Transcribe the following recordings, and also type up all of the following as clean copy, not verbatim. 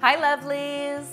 Hi lovelies!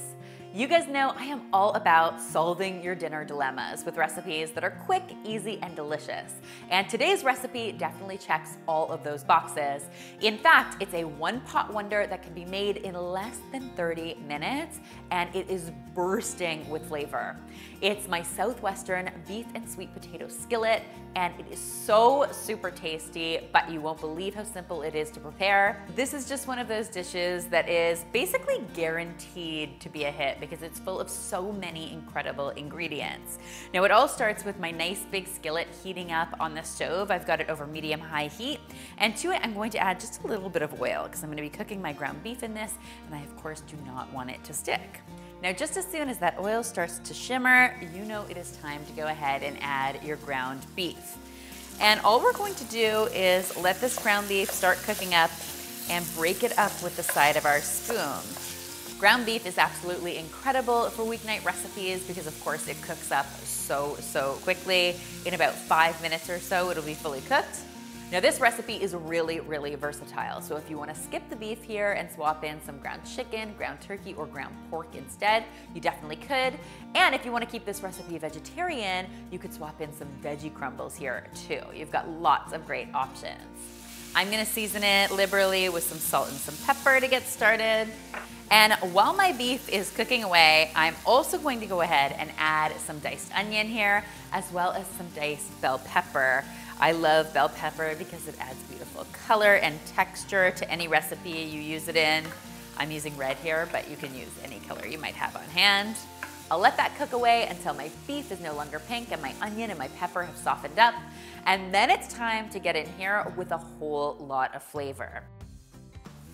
You guys know I am all about solving your dinner dilemmas with recipes that are quick, easy, and delicious. And today's recipe definitely checks all of those boxes. In fact, it's a one-pot wonder that can be made in less than 30 minutes, and it is bursting with flavor. It's my Southwestern beef and sweet potato skillet, and it is so super tasty, but you won't believe how simple it is to prepare. This is just one of those dishes that is basically guaranteed to be a hit because it's full of so many incredible ingredients. Now it all starts with my nice big skillet heating up on the stove. I've got it over medium-high heat, and to it I'm going to add just a little bit of oil because I'm going to be cooking my ground beef in this, and I of course do not want it to stick. Now just as soon as that oil starts to shimmer, you know it is time to go ahead and add your ground beef. And all we're going to do is let this ground beef start cooking up and break it up with the side of our spoon. Ground beef is absolutely incredible for weeknight recipes because of course it cooks up so quickly. In about 5 minutes or so, it'll be fully cooked. Now this recipe is really versatile, so if you want to skip the beef here and swap in some ground chicken, ground turkey, or ground pork instead, you definitely could. And if you want to keep this recipe vegetarian, you could swap in some veggie crumbles here too. You've got lots of great options. I'm going to season it liberally with some salt and some pepper to get started. And while my beef is cooking away, I'm also going to go ahead and add some diced onion here, as well as some diced bell pepper. I love bell pepper because it adds beautiful color and texture to any recipe you use it in. I'm using red here, but you can use any color you might have on hand. I'll let that cook away until my beef is no longer pink and my onion and my pepper have softened up. And then it's time to get in here with a whole lot of flavor.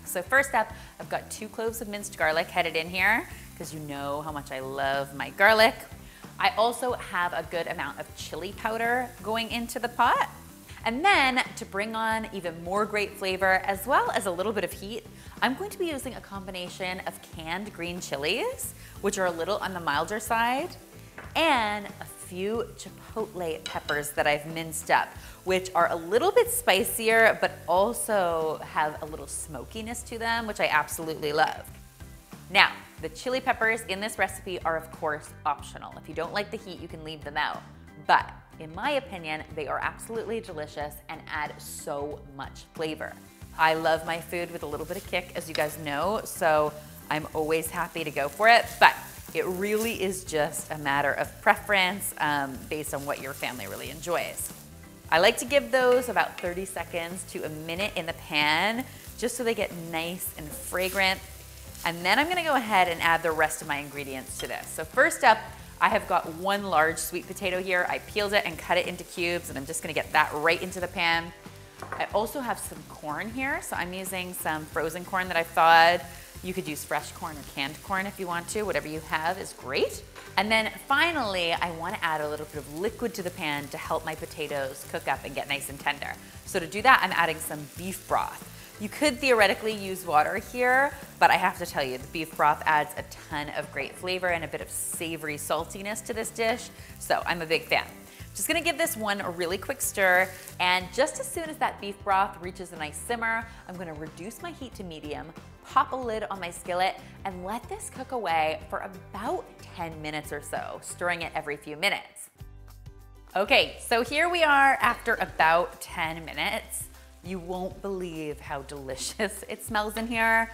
So first up, I've got 2 cloves of minced garlic headed in here because you know how much I love my garlic. I also have a good amount of chili powder going into the pot. And then to bring on even more great flavor as well as a little bit of heat, I'm going to be using a combination of canned green chilies, which are a little on the milder side, and a few chipotle peppers that I've minced up, which are a little bit spicier, but also have a little smokiness to them, which I absolutely love. Now, the chili peppers in this recipe are of course optional. If you don't like the heat, you can leave them out. But in my opinion, they are absolutely delicious and add so much flavor. I love my food with a little bit of kick, as you guys know, so I'm always happy to go for it, but it really is just a matter of preference based on what your family really enjoys. I like to give those about 30 seconds to a minute in the pan, just so they get nice and fragrant. And then I'm gonna go ahead and add the rest of my ingredients to this. So first up, I have got 1 large sweet potato here. I peeled it and cut it into cubes, and I'm just gonna get that right into the pan. I also have some corn here, so I'm using some frozen corn that I thawed. You could use fresh corn or canned corn if you want to. Whatever you have is great. And then finally, I want to add a little bit of liquid to the pan to help my potatoes cook up and get nice and tender. So to do that, I'm adding some beef broth. You could theoretically use water here, but I have to tell you, the beef broth adds a ton of great flavor and a bit of savory saltiness to this dish, so I'm a big fan. Just gonna give this one a really quick stir, and just as soon as that beef broth reaches a nice simmer, I'm gonna reduce my heat to medium, pop a lid on my skillet, and let this cook away for about 10 minutes or so, stirring it every few minutes. Okay, so here we are after about 10 minutes. You won't believe how delicious it smells in here.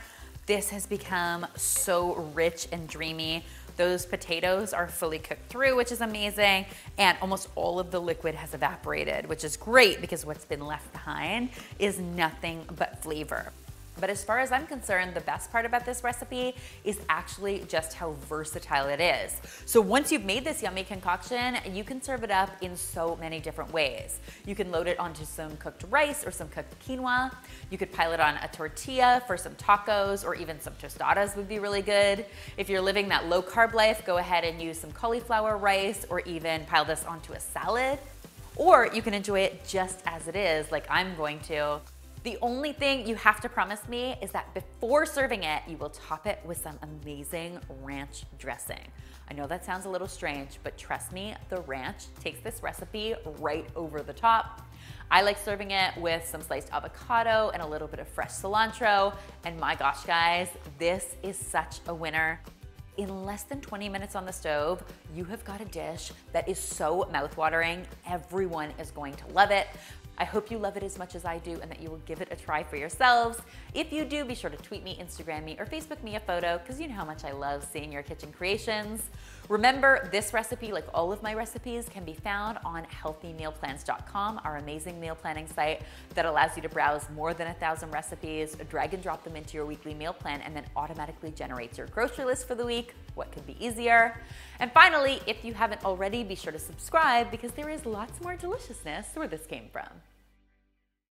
This has become so rich and dreamy. Those potatoes are fully cooked through, which is amazing, and almost all of the liquid has evaporated, which is great because what's been left behind is nothing but flavor. But as far as I'm concerned, the best part about this recipe is actually just how versatile it is. So once you've made this yummy concoction, you can serve it up in so many different ways. You can load it onto some cooked rice or some cooked quinoa. You could pile it on a tortilla for some tacos, or even some tostadas would be really good. If you're living that low carb life, go ahead and use some cauliflower rice, or even pile this onto a salad. Or you can enjoy it just as it is, like I'm going to. The only thing you have to promise me is that before serving it, you will top it with some amazing ranch dressing. I know that sounds a little strange, but trust me, the ranch takes this recipe right over the top. I like serving it with some sliced avocado and a little bit of fresh cilantro. And my gosh, guys, this is such a winner. In less than 20 minutes on the stove, you have got a dish that is so mouthwatering. Everyone is going to love it. I hope you love it as much as I do and that you will give it a try for yourselves. If you do, be sure to tweet me, Instagram me, or Facebook me a photo because you know how much I love seeing your kitchen creations. Remember, this recipe, like all of my recipes, can be found on healthymealplans.com, our amazing meal planning site that allows you to browse more than 1,000 recipes, drag and drop them into your weekly meal plan, and then automatically generates your grocery list for the week. What could be easier? And finally, if you haven't already, be sure to subscribe because there is lots more deliciousness where this came from.